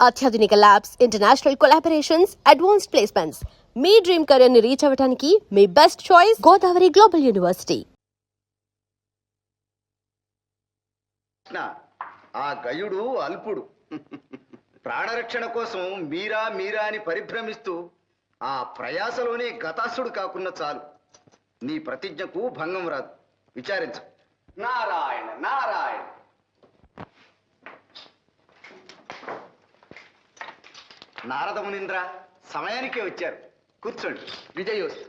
అత్యాధునిక labs, international collaborations, advanced placements. మీ dream career ని రీచ్ అవ్వడానికి మీ best choice Godavari global university. ఆ గయుడు అల్పుడు. ప్రాణరక్షణ కోసం మీరా మీరా అని పరిభ్రమిస్తూ ఆ ప్రయాసలోనే గతాసుడు కాకున్న చాలు. నీ ప్రతిజ్ఞకు భంగం రాదు. విచారించు. నారాయణ నారాయణ. నారద మునీంద్ర సమయానికే వచ్చారు. కూర్చోండి. విజయోస్తు.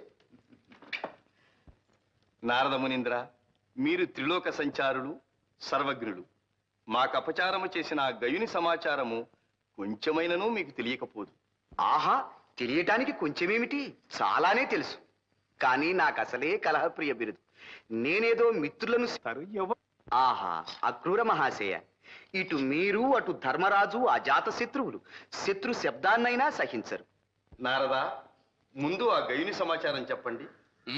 నారద మునీంద్ర, మీరు త్రిలోక సంచారులు, సర్వజ్ఞులు. మాకు అపచారము చేసిన ఆ గయుని సమాచారము కొంచెమైనను మీకు తెలియకపోదు. ఆహా, తెలియటానికి కొంచెమేమిటి, చాలానే తెలుసు. కానీ నాకు అసలే కలహప్రియ బిరుదు. నేనేదో మిత్రులను. ఆహా, అక్రూర మహాశయ, ఇటు మీరు అటు ధర్మరాజు అజాత శత్రువులు. శత్రు శబ్దాన్నైనా సహించరు. నారద, ముందు ఆ గయుని సమాచారం చెప్పండి.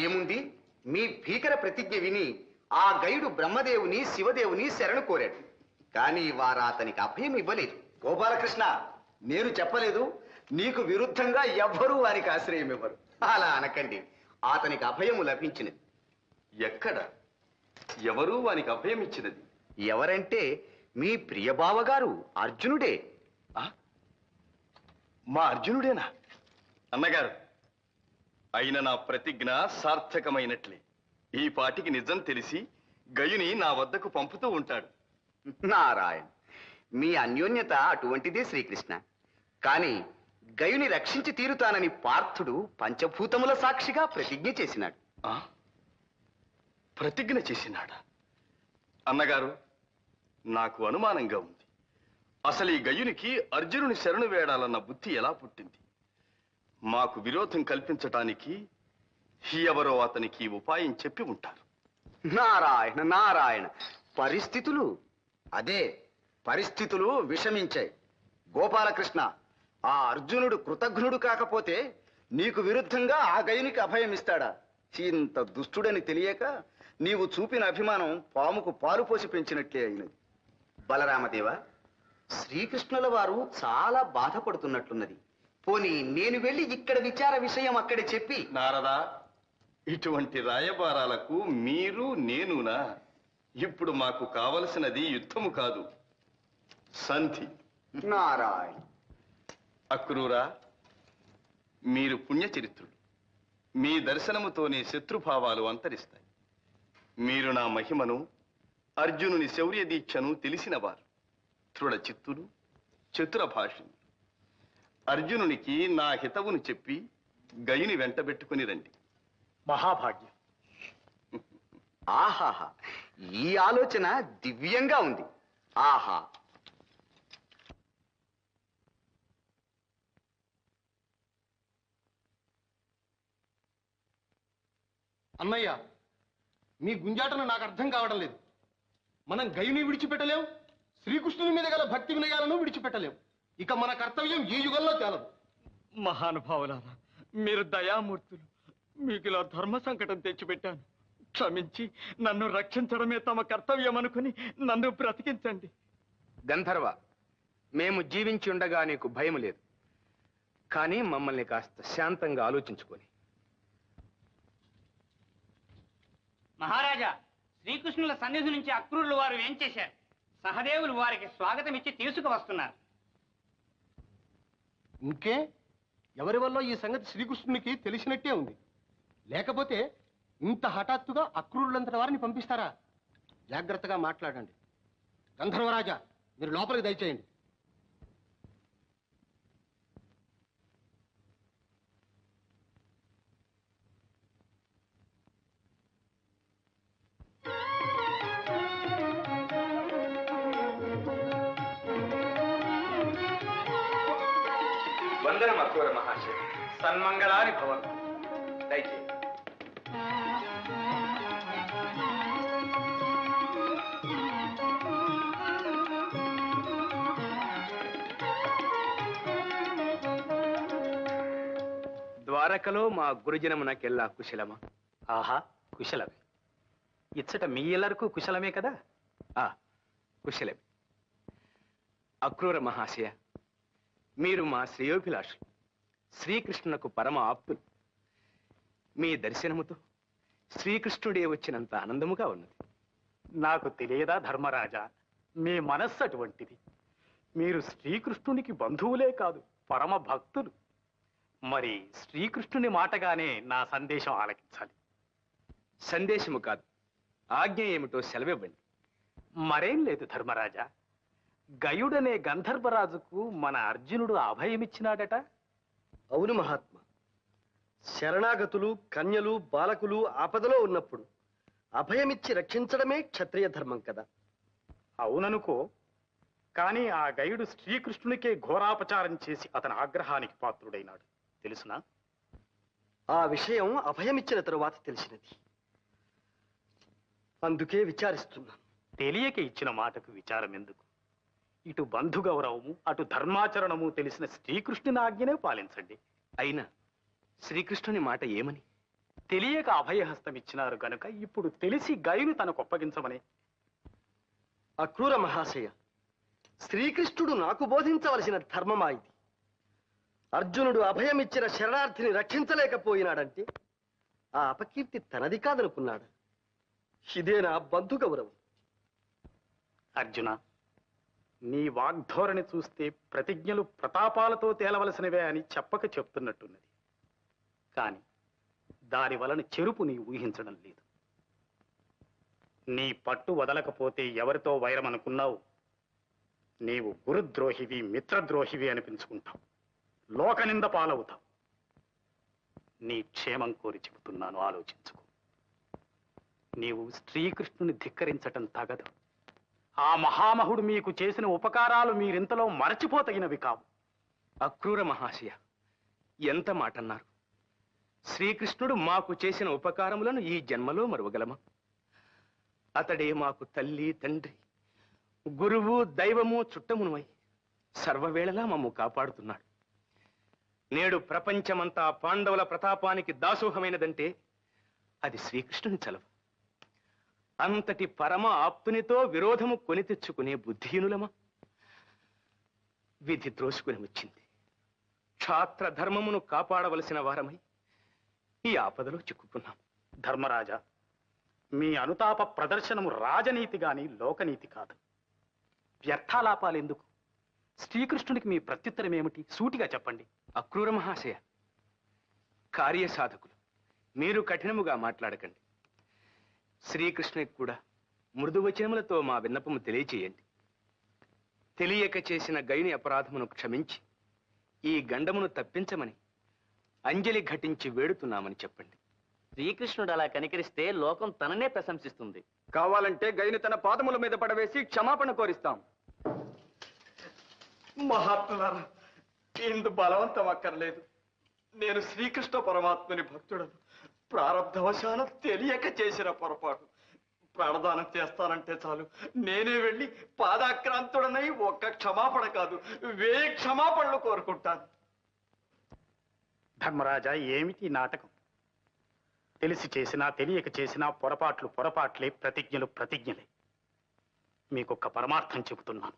ఏముంది, మీ భీకర ప్రతిజ్ఞ విని ఆ గయుడు బ్రహ్మదేవుని శివదేవుని శరణు కోరాడు. కానీ వారు అతనికి అభయం ఇవ్వలేదు. గోపాలకృష్ణ, నేను చెప్పలేదు, నీకు విరుద్ధంగా ఎవ్వరూ వారికి ఆశ్రయం ఇవ్వరు. అలా అనకండి. అతనికి అభయము లభించినది. ఎక్కడ, ఎవరు వానికి అభయం ఇచ్చినది? ఎవరంటే మీ ప్రియబావగారు అర్జునుడే. మా అర్జునుడేనా? అన్నగారు, అయిన నా ప్రతిజ్ఞ సార్థకమైనట్లే. ఈ పాటికి నిజం తెలిసి గయుని నా వద్దకు పంపుతూ ఉంటాడు. నారాయణ, మీ అన్యోన్యత అటువంటిదే శ్రీకృష్ణ. కాని గయుని రక్షించి తీరుతానని పార్థుడు పంచభూతముల సాక్షిగా ప్రతిజ్ఞ చేసినాడు. ప్రతిజ్ఞ చేసినాడా? అన్నగారు, నాకు అనుమానంగా ఉంది. అసలు ఈ గయునికి అర్జునుని శరణు వేడాలన్న బుద్ధి ఎలా పుట్టింది? మాకు విరోధం కల్పించటానికి ఎవరో అతనికి ఉపాయం చెప్పి ఉంటారు. నారాయణ నారాయణ, పరిస్థితులు. అదే, పరిస్థితులు విషమించాయి. గోపాలకృష్ణ, ఆ అర్జునుడు కృతజ్ఞుడు కాకపోతే నీకు విరుద్ధంగా ఆ గయునికి అభయం ఇస్తాడా? ఇంత దుష్టుడని తెలియక నీవు చూపిన అభిమానం పాముకు పాలు పోసి పెంచినట్లే అయినది. బలరామదేవ, శ్రీకృష్ణుల వారు చాలా బాధపడుతున్నట్లున్నది. పోనీ నేను వెళ్ళి ఇక్కడ విచార విషయం అక్కడ చెప్పి. నారదా, ఇటువంటి రాయబారాలకు మీరు నేనునా? ఇప్పుడు మాకు కావలసినది యుద్ధము కాదు, సంధి. నారాయణ. అక్రూరా, మీరు పుణ్యచరిత్రులు. మీ దర్శనముతోనే శత్రుభావాలు అంతరిస్తాయి. మీరు నా మహిమను, అర్జునుని శౌర్య దీక్షను తెలిసినవారు. దృఢ చిత్తులు, చతుర భాషలు. అర్జునునికి నా హితవును చెప్పి గయుని వెంటబెట్టుకుని రండి. మహాభాగ్యం. ఆహాహా, ఈ ఆలోచన దివ్యంగా ఉంది. ఆహా. అన్నయ్య, మీ గుంజాటను నాకు అర్థం కావడం లేదు. మనం గయుని విడిచిపెట్టలేం, శ్రీకృష్ణుని మీద గల భక్తి వినయాలను విడిచిపెట్టలేం. ఇక మన కర్తవ్యం ఈ యుగంలో తేలదు. మహానుభావులారా, మీరు దయామూర్తులు. మీకు ఇలా ధర్మ సంకటం తెచ్చిపెట్టాను. క్షమించి నన్ను రక్షించడమే తమ కర్తవ్యం అనుకుని నన్ను బ్రతికించండి. గంధర్వ, మేము జీవించి ఉండగా నీకు భయం లేదు. కానీ మమ్మల్ని కాస్త శాంతంగా ఆలోచించుకొని. మహారాజా, శ్రీకృష్ణుల సన్నిధి నుంచి అక్రూరులు వారు ఏం చేశారు? సహదేవులు వారికి స్వాగతం ఇచ్చి తీసుకువస్తున్నారు. ఇంకే, ఎవరి వల్ల ఈ సంగతి శ్రీకృష్ణునికి తెలిసినట్టే ఉంది. లేకపోతే ఇంత హఠాత్తుగా అక్రూరులంతటి వారిని పంపిస్తారా? జాగ్రత్తగా మాట్లాడండి. గంధర్వరాజా, మీరు లోపలికి దయచేయండి. వందనం అక్రూర మహాశయ. సన్మంగళాని భవంతు. దయచేయండి. ద్వారకలో మా గురుజనమునకెల్లా కుశలమా? ఆహా, కుశలమే. ఇచ్చట మీ ఎల్లరకు కుశలమే కదా? కుశలమే. అక్రూర మహాశయ, మీరు మా శ్రేయోభిలాషులు, శ్రీకృష్ణునకు పరమ ఆప్తులు. మీ దర్శనముతో శ్రీకృష్ణుడే వచ్చినంత ఆనందముగా ఉన్నది. నాకు తెలియదా ధర్మరాజా, మీ మనస్సు అటువంటిది. మీరు శ్రీకృష్ణునికి బంధువులే కాదు, పరమ భక్తులు. మరి శ్రీకృష్ణుని మాటగానే నా సందేశం ఆలకించాలి. సందేశము కాదు, ఆజ్ఞ ఏమిటో సెలవివ్వండి. మరేం లేదు ధర్మరాజా, గయుడనే గంధర్వరాజుకు మన అర్జునుడు అభయమిచ్చినాడట. అవును మహాత్మా. శరణాగతులు, కన్యలు, బాలకులు ఆపదలో ఉన్నప్పుడు అభయమిచ్చి రక్షించడమే క్షత్రియ ధర్మం కదా. అవుననుకో, కానీ ఆ గయుడు శ్రీకృష్ణునికే ఘోరాపచారం చేసి అతని ఆగ్రహానికి పాత్రుడైనాడు. తెలుసునా? ఆ విషయం అభయమిచ్చిన తరువాత తెలిసినది. అందుకే విచారిస్తున్నాను. తెలియక ఇచ్చిన మాటకు విచారం ఎందుకు? ఇటు బంధు గౌరవము, అటు ధర్మాచరణము తెలిసిన శ్రీకృష్ణుని ఆజ్ఞనే పాలించండి. అయినా శ్రీకృష్ణుని మాట ఏమని? తెలియక అభయహస్తం ఇచ్చినారు గనుక ఇప్పుడు తెలిసి గయుని తనకు అప్పగించమని. అక్రూర మహాశయ, శ్రీకృష్ణుడు నాకు బోధించవలసిన ధర్మమా ఇది? అర్జునుడు అభయమిచ్చిన శరణార్థిని రక్షించలేకపోయినాడంటే ఆ అపకీర్తి తనది కాదనుకున్నాడు. ఇదే నా బంధు గౌరవం. అర్జున, నీ వాగ్ధోరణి చూస్తే ప్రతిజ్ఞలు ప్రతాపాలతో తేలవలసినవే అని చెప్పక చెప్తున్నట్టున్నది. కాని దాని వలన చెరుపు నీ ఊహించడం లేదు. నీ పట్టు వదలకపోతే ఎవరితో వైరమనుకున్నావు? నీవు గురుద్రోహివి, మిత్రద్రోహివి అనిపించుకుంటావు, లోకనింద పాలవుతావు. నీ క్షేమం కోరి చెబుతున్నాను, ఆలోచించుకో. నీవు శ్రీకృష్ణుని ధిక్కరించటం తగదు. ఆ మహామహుడు మీకు చేసిన ఉపకారాలు మీరింతలో మరచిపోతగినవి కావు. అక్రూర మహాశయ, ఎంత మాటన్నారు! శ్రీకృష్ణుడు మాకు చేసిన ఉపకారములను ఈ జన్మలో మరువగలమా? అతడే మాకు తల్లి, తండ్రి, గురువు, దైవము, చుట్టమునుమై సర్వవేళలా మమ్ము కాపాడుతున్నాడు. నేడు ప్రపంచమంతా పాండవుల ప్రతాపానికి దాసోహమైనదంటే అది శ్రీకృష్ణుని చలవ. అంతటి పరమ ఆప్తునితో విరోధము కొని తెచ్చుకునే బుద్ధిహీనులమా? విధి ద్రోసుకుని వచ్చింది. క్షాత్ర ధర్మమును కాపాడవలసిన వారమై ఈ ఆపదలో చిక్కుకున్నాం. ధర్మరాజా, మీ అనుతాప ప్రదర్శనము రాజనీతి గాని లోకనీతి కాదు. వ్యర్థాలాపాలు ఎందుకు? శ్రీకృష్ణునికి మీ ప్రత్యుత్తరం ఏమిటి? సూటిగా చెప్పండి. అక్రూర మహాశయ, కార్యసాధకులు మీరు కఠినముగా మాట్లాడకండి. శ్రీకృష్ణునికి కూడా మృదువచనములతో మా విన్నపము తెలియచేయండి. తెలియక చేసిన గయుని అపరాధమును క్షమించి ఈ గండమును తప్పించమని అంజలి ఘటించి వేడుతున్నామని చెప్పండి. శ్రీకృష్ణుడు అలా కనికరిస్తే లోకం తననే ప్రశంసిస్తుంది. కావాలంటే గైని తన పాదముల మీద పడవేసి క్షమాపణ కోరిస్తాం. మహాత్ములారా, ఇందు బలవంతం అక్కర్లేదు. నేను శ్రీకృష్ణ పరమాత్మని భక్తుడను. ప్రారబ్ధవశాన తెలియక చేసిన పొరపాటు. ప్రాణదానం చేస్తానంటే చాలు, నేనే వెళ్ళి పాదాక్రాంతుడనై ఒక్క క్షమాపణ కాదు 1000 క్షమాపణలు కోరుకుంటాను. ధర్మరాజా, ఏమిటి నాటకం? తెలిసి చేసినా తెలియక చేసినా పొరపాట్లు పొరపాట్లే, ప్రతిజ్ఞలు ప్రతిజ్ఞలే. మీకొక్క పరమార్థం చెబుతున్నాను.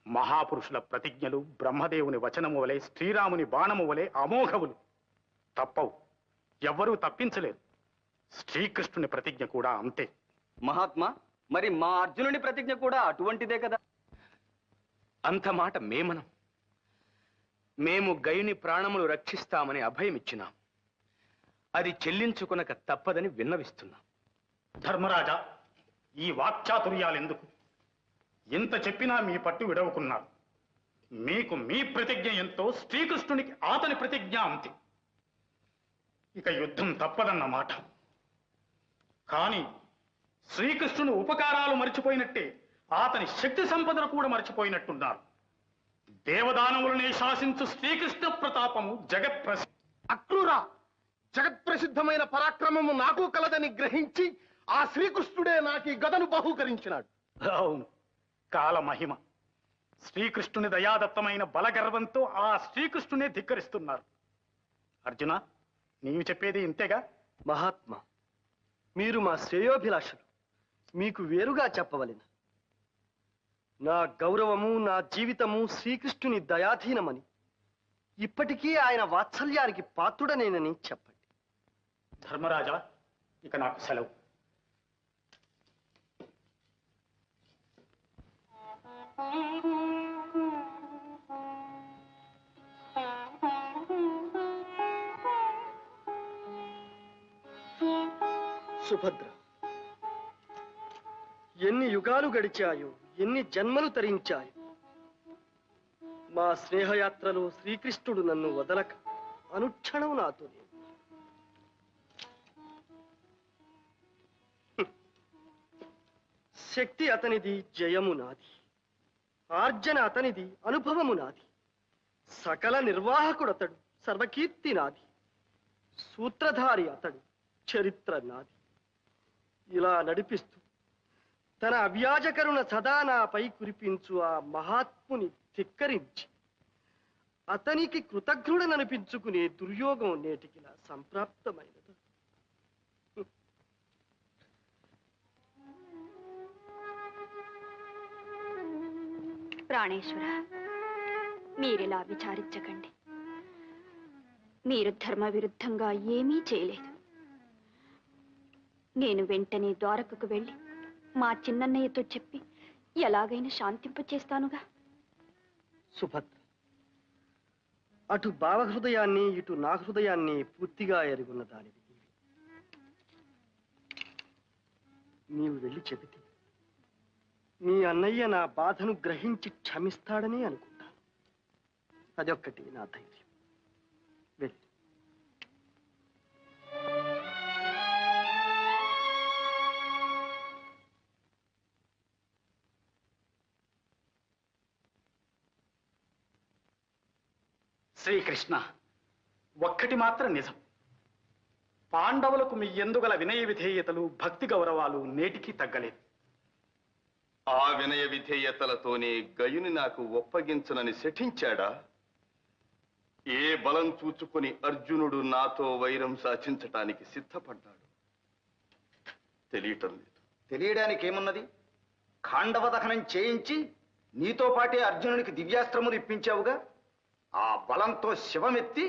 మహాపురుషుల ప్రతిజ్ఞలు బ్రహ్మదేవుని వచనము వలె, శ్రీరాముని బాణము వలె అమోఘవులు. తప్పవు, ఎవ్వరూ తప్పించలేరు. శ్రీకృష్ణుని ప్రతిజ్ఞ కూడా అంతే. మహాత్మా, మరి మా అర్జునుని ప్రతిజ్ఞ కూడా అటువంటిదే కదా? అంత మాట మేమనం. మేము గయుని ప్రాణములు రక్షిస్తామని అభయమిచ్చినాం. అది చెల్లించుకొనక తప్పదని విన్నవిస్తున్నాం. ధర్మరాజా, ఈ వాక్చాతుర్యాలెందుకు? ఎంత చెప్పినా మీ పట్టు విడవకున్నారు. మీకు మీ ప్రతిజ్ఞ ఎంతో, శ్రీకృష్ణునికి అతని ప్రతిజ్ఞ అంతే. ఇక యుద్ధం తప్పదన్నమాట. కానీ శ్రీకృష్ణుని ఉపకారాలు మర్చిపోయినట్టే అతని శక్తి సంపదను కూడా మర్చిపోయినట్టున్నారు. దేవదానవులనే శాసించు శ్రీకృష్ణ ప్రతాపము జగత్ప్రసిద్ధి. అక్రూర, జగత్ప్రసిద్ధమైన పరాక్రమము నాకు కలదని గ్రహించి ఆ శ్రీకృష్ణుడే నాకు ఈ గదను బహూకరించినాడు. అవును, కాలమహిమ. శ్రీకృష్ణుని దయాదత్తమైన బలగర్వంతో ఆ శ్రీకృష్ణునే ధిక్కరిస్తున్నారు. అర్జున, నీవు చెప్పేది ఇంతేగా? మహాత్మా, మీరు మా శ్రేయోభిలాషులు, మీకు వేరుగా చెప్పవలెను. నా గౌరవము నా జీవితము శ్రీకృష్ణుని దయాధీనమని ఇప్పటికీ ఆయన వాత్సల్యానికి పాత్రుడనేనని చెప్పండి. ధర్మరాజా, ఇక నాకు సెలవు. సుభద్ర, ఎన్ని యుగాలు గడిచాయో, ఎన్ని జన్మలు తరించాయో, మా స్నేహయాత్రలో శ్రీకృష్ణుడు నన్ను వదలక అనుక్షణం నాతోనే. శక్తి అతనిది, జయము నాది. ఆర్జన అతనిది, అనుభవము నాది. సకల నిర్వాహకుడతడు, సర్వకీర్తి నాది. సూత్రధారి అతడు, చరిత్ర నాది. ఇలా నడిపిస్తూ తన అవ్యాజకరుణ సదా నాపై కురిపించు ఆ మహాత్ముని ధిక్కరించి అతనికి కృతజ్ఞుడననిపించుకునే దుర్యోగం నేటికిలా సంప్రాప్తమైనది. ప్రాణేశ్వర, మీరిలా విచారించకండి. మీరు ధర్మ విరుద్ధంగా ఏమీ చేయలేదు. నేను వెంటనే ద్వారకకు వెళ్ళి మా చిన్నన్నయ్యతో చెప్పి ఎలాగైనా శాంతింపచేస్తానుగా. సుభద్ర, అటు భావ హృదయాన్ని, ఇటు నా హృదయాన్ని పూర్తిగా ఎరుగున్న దానివి నీవు వెళ్ళి చెబితే మీ అన్నయ్య నా బాధను గ్రహించి క్షమిస్తాడని అనుకుంటాను. అదొక్కటి నా ధైర్యం. వెళ్ళి. శ్రీకృష్ణ, ఒక్కటి మాత్రం నిజం. పాండవులకు మీ ఎందుగల వినయ విధేయతలు, భక్తి గౌరవాలు నేటికీ తగ్గలేదు. ఆ వినయ విధేయతలతోనే గయుని నాకు ఒప్పగించనని శఠించాడా? ఏ బలం చూచుకుని అర్జునుడు నాతో వైరం సాధించటానికి సిద్ధపడ్డాడు? తెలియటం లేదు. తెలియడానికి ఏమున్నది? ఖాండవ దహనం చేయించి నీతో పాటే అర్జునునికి దివ్యాస్త్రములు ఇప్పించావుగా. ఆ బలంతో శివమెత్తి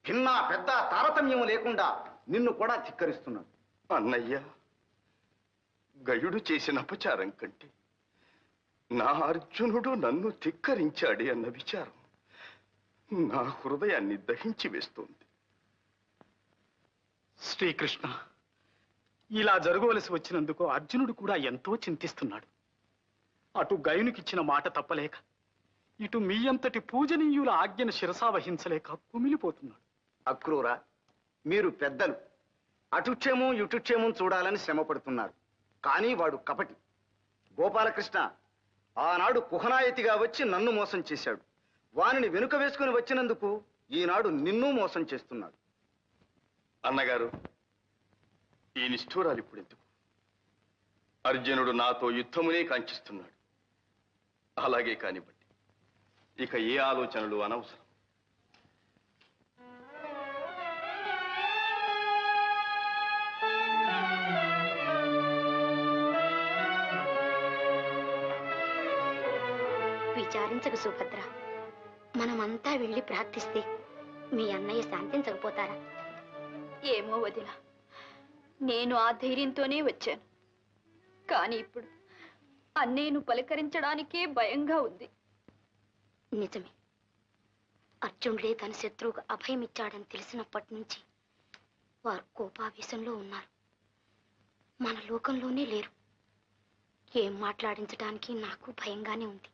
భిన్నా పెద్ద తారతమ్యం లేకుండా నిన్ను కూడా ధిక్కరిస్తున్నాడు. అన్నయ్య, గయుడు చేసిన అపచారం కంటే నా అర్జునుడు నన్ను ధిక్కరించాడే అన్న విచారం నా హృదయాన్ని దహించి వేస్తోంది. శ్రీకృష్ణ, ఇలా జరగవలసి వచ్చినందుకు అర్జునుడు కూడా ఎంతో చింతిస్తున్నాడు. అటు గయునికిచ్చిన మాట తప్పలేక, ఇటు మీ అంతటి పూజనీయుల ఆజ్ఞను శిరసావహించలేక కుమిలిపోతున్నాడు. అక్రూరా, మీరు పెద్దలు అటుక్షేమం ఇటుక్షేమం చూడాలని శ్రమ పడుతున్నారు. కానీ వాడు కపటి. గోపాలకృష్ణ ఆనాడు కుహనాయతిగా వచ్చి నన్ను మోసం చేశాడు. వానిని వెనుక వేసుకుని వచ్చినందుకు ఈనాడు నిన్ను మోసం చేస్తున్నాడు. అన్నగారు, ఈ నిష్ఠూరాలు ఇప్పుడు ఎందుకు? అర్జునుడు నాతో యుద్ధమునే కాంక్షిస్తున్నాడు. అలాగే కానివ్వండి, ఇక ఏ ఆలోచనలు అనవసరం. విచారించకు సుభద్ర. మనమంతా వెళ్ళి ప్రార్థిస్తే మీ అన్నయ్య శాంతించకపోతారా? ఏమో వదిన, నేను ఆ ధైర్యంతోనే వచ్చాను. కానీ ఇప్పుడు అన్నయ్యను పలకరించడానికే భయంగా ఉంది. నిజమే, అర్జునుడే తన శత్రువుకు అభయం ఇచ్చాడని తెలిసినప్పటి నుంచి వారు కోపావేశంలో ఉన్నారు. మన లోకంలోనే లేరు. ఏం మాట్లాడించడానికి నాకు భయంగానే ఉంది.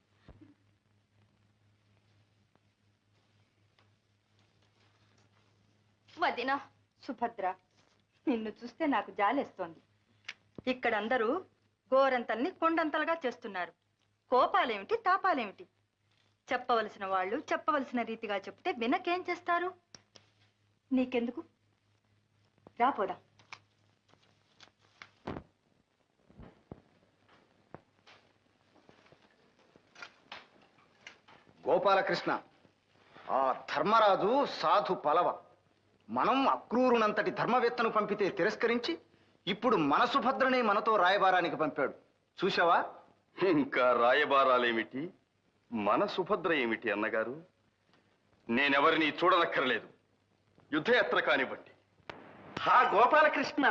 వదినా, సుభద్ర, నిన్ను చూస్తే నాకు జాలేస్తోంది. ఇక్కడందరూ గోరంతల్ని కొండంతలుగా చేస్తున్నారు. కోపాలేమిటి, తాపాలేమిటి? చెప్పవలసిన వాళ్ళు చెప్పవలసిన రీతిగా చెప్తే వినకేం చేస్తారు? నీకెందుకు? రాపోదాం. గోపాలకృష్ణ, ఆ ధర్మరాజు సాధు పలవ. మనం అక్రూరునంతటి ధర్మవేత్తను పంపితే తిరస్కరించి ఇప్పుడు మన సుభద్రని మనతో రాయబారానికి పంపాడు. చూశావా? ఇంకా రాయబారాలేమిటి, మన సుభద్ర ఏమిటి అన్నగారు? నేనెవరిని చూడనక్కర్లేదు. యుద్ధయాత్ర కానివ్వండి. ఆ గోపాలకృష్ణ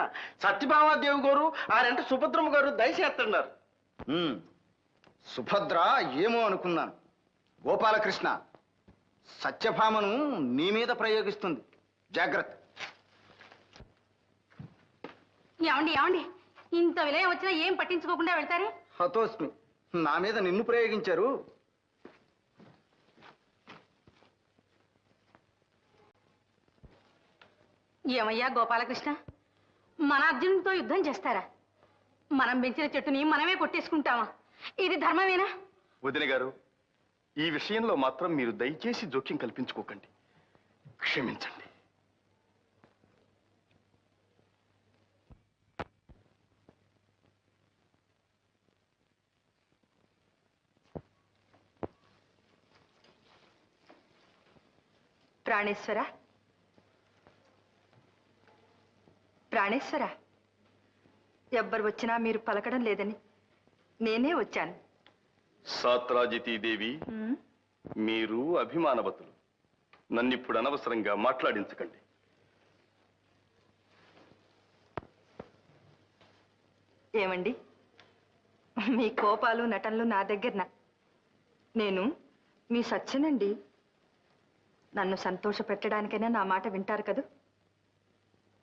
సత్యభామాదేవి గారు ఆరంటే సుభద్రమ్మ గారు దయచేస్తున్నారు. సుభద్ర ఏమో అనుకున్నాను. గోపాలకృష్ణ సత్యభామను నీ మీద ప్రయోగిస్తుంది. జాగ్రత్త. ఏమండి ఏమండి, ఇంత విలయం వచ్చినా ఏం పట్టించుకోకుండా వెళ్తారే? హతోస్మి, నా మీద నిన్ను ప్రయోగించారు. ఏమయ్యా గోపాలకృష్ణ, మన అర్జునుడితో యుద్ధం చేస్తారా? మనం పెంచిన చెట్టుని మనమే కొట్టేసుకుంటామా? ఇది ధర్మమేనా? వదిన గారు, ఈ విషయంలో మాత్రం మీరు దయచేసి జోక్యం కల్పించుకోకండి. క్షమించండి. ప్రాణేశ్వర, ప్రాణేశ్వర, ఎవ్వరు వచ్చినా మీరు పలకడం లేదని నేనే వచ్చాను. సాత్రాజితీదేవి, మీరు అభిమానవతులు. నన్నిప్పుడు అనవసరంగా మాట్లాడించకండి. ఏమండి, మీ కోపాలు నటనలు నా దగ్గరన. నేను మీ సత్యనండి. నన్ను సంతోష పెట్టడానికైనా నా మాట వింటారు కదూ?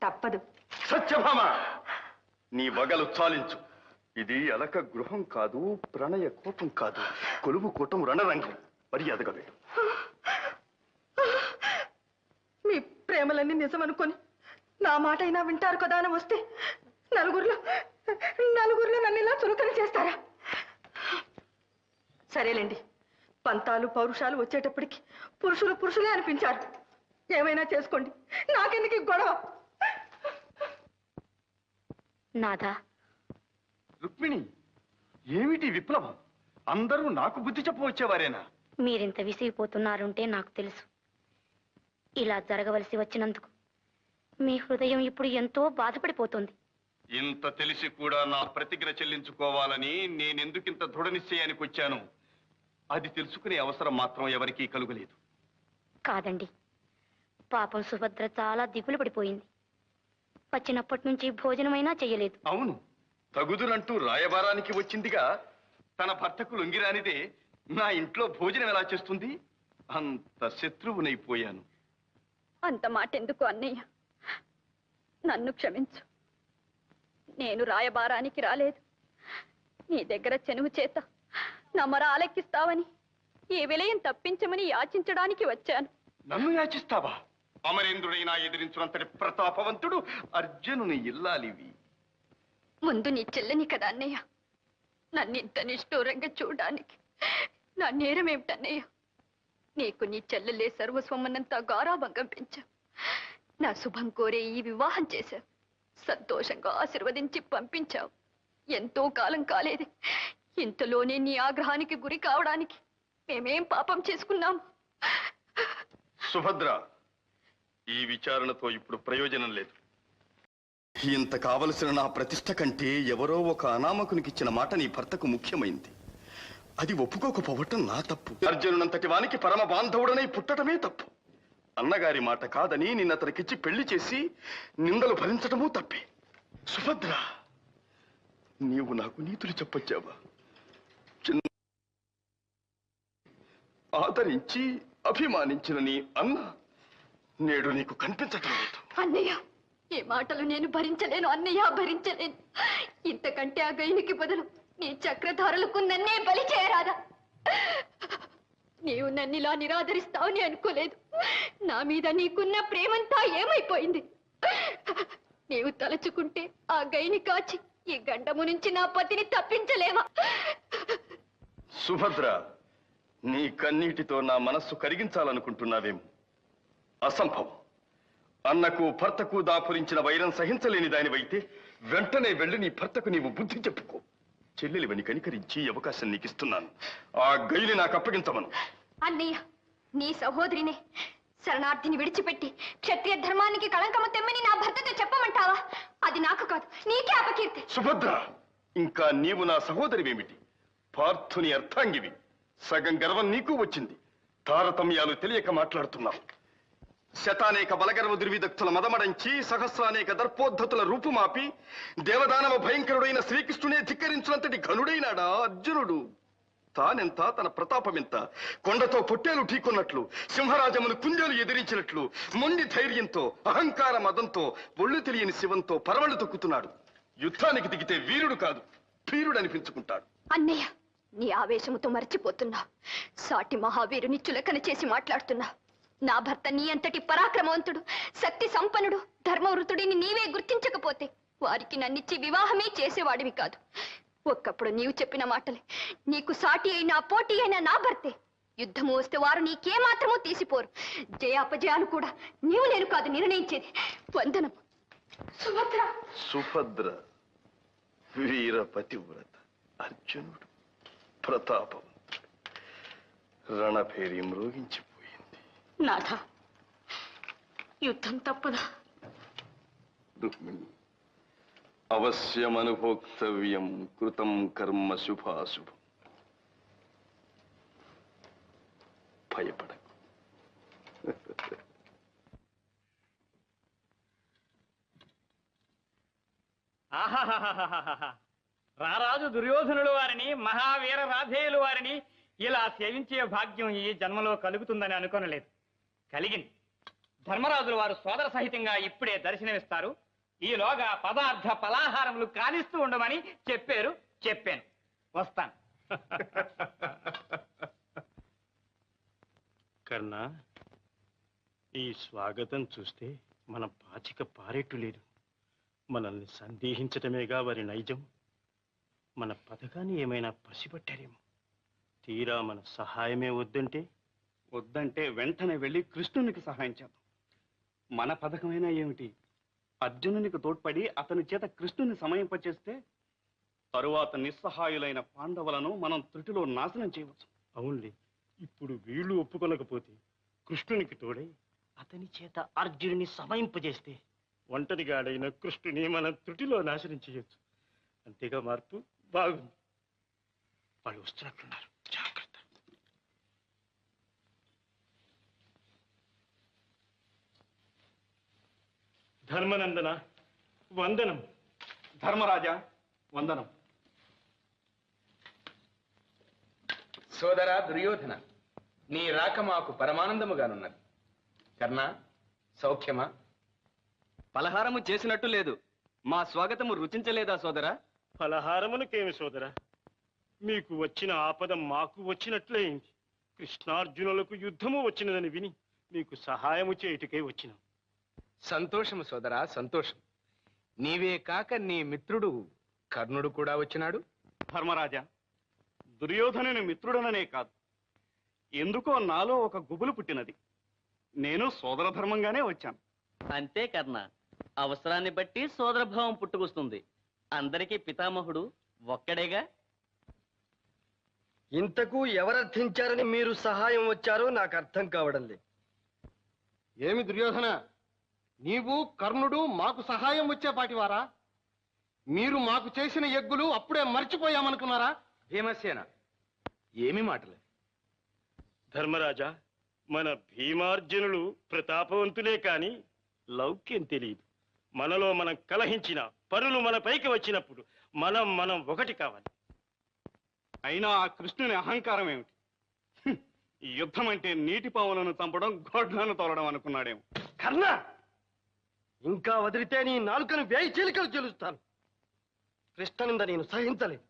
తప్పదు. సత్యభామ, నీ వగలు చాలించు. ఇది అలక గృహం కాదు, ప్రణయ కోపం కాదు, కొలువు కూటం రణరంగం. మర్యాదగా వెళ్ళు. మీ ప్రేమలన్నీ నిజమనుకొని నా మాట అయినా వింటారు కదా అని వస్తే నలుగురిలో నన్ను ఇలా చురుకన చేస్తారా? సరేలేండి, పంతాలు పౌరుషాలు వచ్చేటప్పటికి పురుషులే అనిపించారు. ఏమైనా చేసుకోండి, నాకెందుకు ఈ గొడవ? నాదా, రుక్మిణి, ఏమిటి విప్లవం? అందరూ నాకు బుద్ధి చెప్పవచ్చేవారేనా? మీరింత విసిగిపోతున్నారంటే నాకు తెలుసు. ఇలా జరగవలసి వచ్చినందుకు మీ హృదయం ఇప్పుడు ఎంతో బాధపడిపోతుంది. ఇంత తెలిసి కూడా నా ప్రతిజ్ఞ చెల్లించుకోవాలని నేనెందుకింత దృఢ నిశ్చయానికి వచ్చాను, అది తెలుసుకునే అవసరం మాత్రం ఎవరికీ కలుగలేదు. కాదండి, పాపం సుభద్ర చాలా దిగులు పడిపోయింది. వచ్చినప్పటి నుంచి భోజనమైనా చెయ్యలేదు. అవును, తగుదునంటూ రాయబారానికి వచ్చిందిగా. తన భర్తకు లొంగిరానిదే నా ఇంట్లో భోజనం ఎలా చేస్తుంది? అంత శత్రువునైపోయాను. అంత మాట ఎందుకు అన్నయ్య? నన్ను క్షమించు. నేను రాయబారానికి రాలేదు. నీ దగ్గర చెనువు చేత నా మర ఆలెక్కిస్తావని, ఈ విలయం తప్పించమని యాచించడానికి వచ్చాను. నన్ను యాచిస్తావా? అమరేంద్రుడైనా ఎదిరించినంతటి ప్రతాపవంతుడు అర్జునుని ఇల్లాలివి. ముందు నీ చెల్లని కదా అన్నయ్య. నన్ను ఇంత నిష్ఠూరంగా చూడడానికి నా నేరం ఏమిటన్నయ్య? నీకు నీ చెల్లెలే సర్వస్వమన్నంత గారాభంగం పెంచావు. నా శుభం కోరే ఈ వివాహం చేశావు. సంతోషంగా ఆశీర్వదించి పంపించావు. ఎంతో కాలం కాలేదు, ఇంతలోనే నీ ఆగ్రహానికి గురి కావడానికి మేమేం పాపం చేసుకున్నాం? సుభద్ర, ఈ విచారణతో ఇప్పుడు ప్రయోజనం లేదు. ఇంత కావలసిన నా ప్రతిష్ట కంటే ఎవరో ఒక అనామకునికిచ్చిన మాట నీ భర్తకు ముఖ్యమైంది. అది ఒప్పుకోకపోవటం నా తప్పు. అర్జునునంతటి వానికి పరమ బాంధవుడనై పుట్టడమే తప్పు. అన్నగారి మాట కాదని నిన్నతనికిచ్చి పెళ్లి చేసి నిందలు భరించటమూ తప్పే. సుభద్ర, నీవు నాకు నీతులు చెప్పొచ్చావా? ఆదరించి అభిమానించిన నీ అన్న నేడు నీకు కనిపించటం లేదు. అన్నయ్య, ఈ మాటలు నేను భరించలేను అన్నయ్య, భరించలేను. ఇంతకంటే ఆ గైనికి బదులు నీ చక్రధారులకు నన్నే బలి చేయరాదా? నీవు నన్నిలా నిరాదరిస్తావని అనుకోలేదు. నా మీద నీకున్న ప్రేమంతా ఏమైపోయింది? నీవు తలుచుకుంటే ఆ గైని కాచి ఈ గండము నుంచి నా పతిని తప్పించలేవా? సుభద్ర, నీ కన్నీటితో నా మనస్సు కరిగించాలనుకుంటున్నావేమో. అసంభవం. అన్నకు భర్తకు దాపురించిన వైరం సహించలేని దానివైతే వెంటనే వెళ్ళి నీ భర్తకు నీవు బుద్ధి చెప్పుకో. చెల్లెలివని కనికరించి అవకాశం నీకు ఇస్తున్నాను. ఆ గైని నాకు అప్పగించమను. అన్నయ్య, నీ సహోదరినే శరణార్థిని విడిచిపెట్టి క్షత్రియ ధర్మానికి కళంకము తెమ్మని నా భర్తతో చెప్పమంటావా? అది నాకు కాదు, నీకే అపకీర్తి. సుభద్ర, ఇంకా నీవు నా సహోదరివేమిటి, పార్థుని అర్థాంగివి. సగం గర్వం నీకు వచ్చింది. తారతమ్యాలు తెలియక మాట్లాడుతున్నావు. శతానేక బలగర్వ దుర్విదక్తుల మదమడంచి సహస్రానేక దర్పోద్ధతుల రూపుమాపి దేవదానవ భయంకరుడైన శ్రీకృష్ణునే ధిక్కరించినంతటి ఘనుడైనాడా అర్జునుడు? తానెంత, తన ప్రతాపమెంత? కొండతో పొట్టేలు ఢీకొన్నట్లు, సింహరాజమును కుందేలు ఎదిరించినట్లు మొండి ధైర్యంతో, అహంకార మదంతో, ఒళ్ళు తెలియని శివంతో పరవళ్లు తొక్కుతున్నాడు. యుద్ధానికి దిగితే వీరుడు కాదు, భీరుడు అనిపించుకుంటాడు. అన్నయ్య, నీ ఆవేశముతో మర్చిపోతున్నావు. సాటి మహావీరుని చులకన చేసి మాట్లాడుతున్నావు. నా భర్త నీ అంతటి పరాక్రమవంతుడు, శక్తి సంపన్నుడు, ధర్మవృతుడిని నీవే గుర్తించకపోతే వారికి నన్నిచ్చి వివాహమే చేసేవాడివి కాదు. ఒక్కప్పుడు నీవు చెప్పిన మాటలే నీకు సాటి అయినా పోటీ అయినా నా భర్తే. యుద్ధము వస్తే వారు నీకేమాత్రమూ తీసిపోరు. జయాపజయాలు కూడా నీవు నేను కాదు నిర్ణయించేది. వందనం. సుభద్ర. సుభద్ర వీర పతివ్రత, అర్జునుడు ప్రతాపవంతుడు. రణభేరి మ్రోగించిపోయింది. నాథ, యుద్ధం తప్పదా? రుక్మిణి, అవశ్యమనుభోక్తవ్యం కృతం కర్మ శుభాశుభం. భయపడకు. ఆహాహాహాహాహా. రారాజు దుర్యోధనుడు వారిని, మహావీర రాధేయులు వారిని ఇలా సేవించే భాగ్యం ఈ జన్మలో కలుగుతుందని అనుకోనలేదు. కలిగింది. ధర్మరాజులు వారు సోదర సహితంగా ఇప్పుడే దర్శనమిస్తారు. ఈలోగా పదార్థ పలాహారములు కానిస్తూ ఉండమని చెప్పాను. వస్తాను. కర్ణ, ఈ స్వాగతం చూస్తే మన పాచిక పారేట్టు లేదు. మనల్ని సందేహించటమేగా వారి నైజం. మన పథకాన్ని ఏమైనా పసిపట్టారేమో. తీరా మన సహాయమే వద్దంటే వెంటనే వెళ్ళి కృష్ణునికి సహాయం చేద్దాం. మన పథకమైనా ఏమిటి? అర్జునునికి తోడ్పడి అతని చేత కృష్ణుని సమయింపచేస్తే తరువాత నిస్సహాయులైన పాండవులను మనం త్రుటిలో నాశనం చేయవచ్చు. అవునులే, ఇప్పుడు వీళ్ళు ఒప్పుకొనకపోతే కృష్ణునికి తోడై అతని చేత అర్జునుని సమయింపజేస్తే ఒంటరిగాడైన కృష్ణుని మనం త్రుటిలో నాశనం చేయొచ్చు. అంతేగా మార్పు? బాగుంది. వాళ్ళు వస్తున్నట్లున్నారు, జాగ్రత్త. ధర్మనందన వందనం. ధర్మరాజా వందనం. సోదరా దుర్యోధన, నీ రాక మాకు పరమానందముగానున్నది. కర్ణ, సౌఖ్యమా? పలహారము చేసినట్టు లేదు. మా స్వాగతము రుచించలేదా సోదరా? ఫలహారమునకేమి సోదరా, మీకు వచ్చిన ఆపద మాకు వచ్చినట్లయింది. కృష్ణార్జునులకు యుద్ధము వచ్చినదని విని మీకు సహాయము చేయుటకై వచ్చినాం. సంతోషము సోదరా, సంతోషం. నీవే కాక నీ మిత్రుడు కర్ణుడు కూడా వచ్చినాడు. ధర్మరాజా, దుర్యోధనుని మిత్రుడననే కాదు, ఎందుకో నాలో ఒక గుబులు పుట్టినది. నేను సోదర ధర్మంగానే వచ్చాను. అంతే కర్ణ, అవసరాన్ని బట్టి సోదరభావం పుట్టుకొస్తుంది. అందరికీ పితామహుడు ఒక్కడేగా. ఇంతకు ఎవరర్థించారని మీరు సహాయం వచ్చారో నాకు అర్థం కావడం లేదు. ఏమి దుర్యోధన, నీవు కర్ణుడు మాకు సహాయం వచ్చేపాటివారా? మీరు మాకు చేసిన యజ్ఞులు అప్పుడే మర్చిపోయామనుకున్నారా? భీమసేన, ఏమి మాటలే? ధర్మరాజా, మన భీమార్జునులు ప్రతాపవంతులే కాని లౌక్యం తెలియదు. మనలో మనం కలహించిన పరులు మన పైకి వచ్చినప్పుడు మనం ఒకటి కావాలి. అయినా ఆ కృష్ణుని అహంకారం ఏమిటి? ఈ యుద్ధం అంటే నీటి పావులను చంపడం, గోడ్లను తోలడం అనుకున్నాడేమో. కర్ణ, ఇంకా వదిలితే నీ నాలుకను వేయి చీలికలు చెలుస్తాను. కృష్ణనింద నేను సహించలేదు.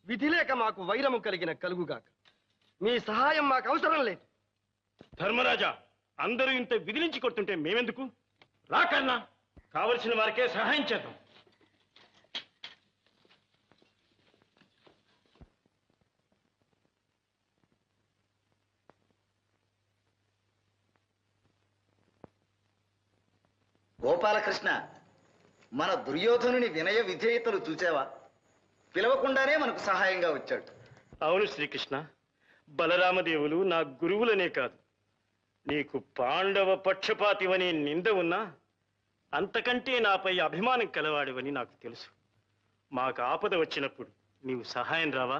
విధి లేక మాకు వైరము కలిగిన కలుగుగాక. మీ సహాయం మాకు అవసరం లేదు. ధర్మరాజా, అందరూ ఇంత విధిలించి కొడుతుంటే మేమెందుకు? రాకన్నా, కావలసిన వారికే సహాయం చేద్దాం. గోపాలకృష్ణ, మన దుర్యోధనుని వినయ విధేయతలు చూసావా? పిలవకుండానే మనకు సహాయంగా వచ్చాడు. అవును శ్రీకృష్ణ, బలరామదేవులు నా గురువులనే కాదు, నీకు పాండవ పక్షపాతివని నింద ఉన్నా అంతకంటే నాపై అభిమానం కలవాడివని నాకు తెలుసు. మాకు ఆపద వచ్చినప్పుడు నీవు సహాయం రావా?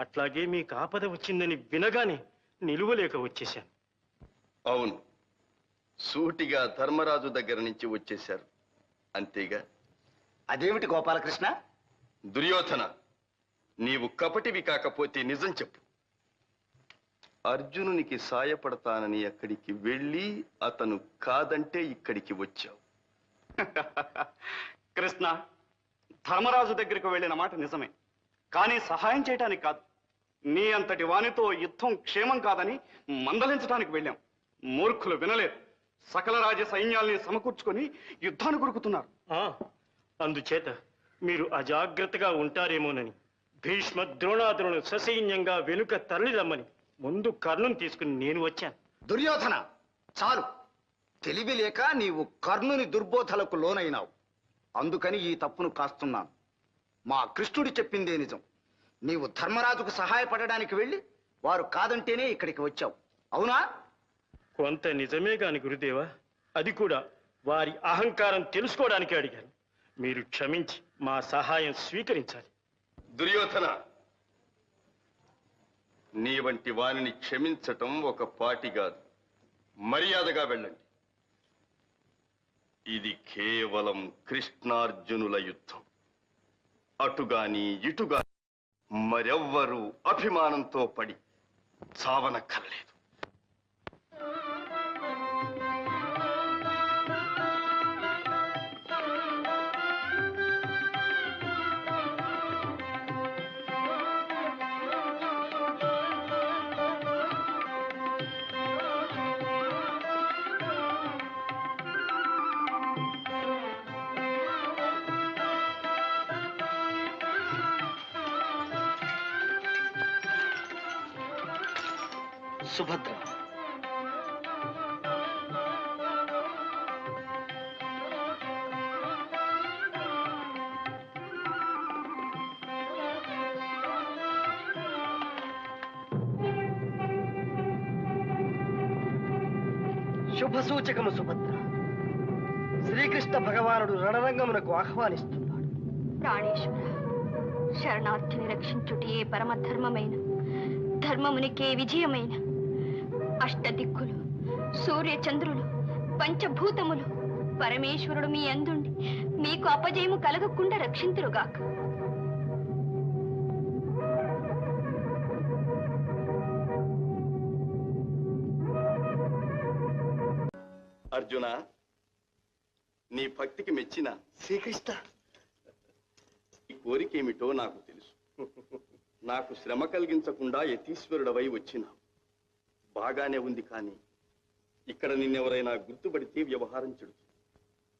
అట్లాగే మీకు ఆపద వచ్చిందని వినగానే నిలువలేక వచ్చేశాను. అవును, సూటిగా ధర్మరాజు దగ్గర నుంచి వచ్చేశారు అంతేగా? అదేమిటి గోపాలకృష్ణ? దుర్యోధన, నీవు కపటివి కాకపోతే నిజం చెప్పు. అర్జునునికి సాయపడతానని అక్కడికి వెళ్ళి అతను కాదంటే ఇక్కడికి వచ్చావు. కృష్ణ, ధర్మరాజు దగ్గరికి వెళ్ళిన మాట నిజమే, కానీ సహాయం చేయటానికి కాదు. నీ అంతటి వానితో యుద్ధం క్షేమం కాదని మందలించడానికి వెళ్ళాం. మూర్ఖులు వినలేదు. సకల రాజ్య సైన్యాల్ని సమకూర్చుకొని యుద్ధాన్ని కొరుకుతున్నారు. అందుచేత మీరు అజాగ్రత్తగా ఉంటారేమోనని భీష్మ ద్రోణాదులను ససైన్యంగా వెనుక తరలిరమ్మని ముందు కర్ణుని తీసుకుని నేను వచ్చాను. దుర్యోధన, చాలు. తెలివి లేక నీవు కర్ణుని దుర్బోధలకు లోనైనావు. అందుకని ఈ తప్పును కాస్తున్నాను. మా కృష్ణుడు చెప్పిందే నిజం. నీవు ధర్మరాజుకు సహాయపడడానికి వెళ్ళి వారు కాదంటేనే ఇక్కడికి వచ్చావు, అవునా? కొంత నిజమే కాని గురుదేవా, అది కూడా వారి అహంకారం తెలుసుకోవడానికి అడిగాను. మీరు క్షమించి మా సహాయం స్వీకరించాలి. దుర్యోధన, నీ వంటి వానిని క్షమించటం ఒక పాటి కాదు. మర్యాదగా వెళ్ళండి. ఇది కేవలం కృష్ణార్జునుల యుద్ధం. అటుగాని ఇటుగాని మరెవ్వరూ అభిమానంతో పడి చావనక్కర్లేదు. సుభద్ర, శుభ సూచకము సుభద్ర. శ్రీకృష్ణ భగవానుడు రణరంగమునకు ఆహ్వానిస్తున్నాడు. ప్రాణేశ్వర, శరణార్థిని రక్షించుటే పరమధర్మమైన, ధర్మమునికే విజయమైన. అష్టదిక్కులు, సూర్యచంద్రులు, పంచభూతములు పరమేశ్వరుడు మీ అందుండి మీకు అపజయము కలగకుండా రక్షింతురుగాక. అర్జున, నీ భక్తికి మెచ్చిన శ్రీకృష్ణ, ఈ కోరికేమిటో నాకు తెలుసు. నాకు శ్రమ కలిగించకుండా యతీశ్వరుడవై వచ్చినావు. బాగానే ఉంది, కానీ ఇక్కడ నిన్నెవరైనా గుర్తుపడితే వ్యవహారం చెడుతుంది.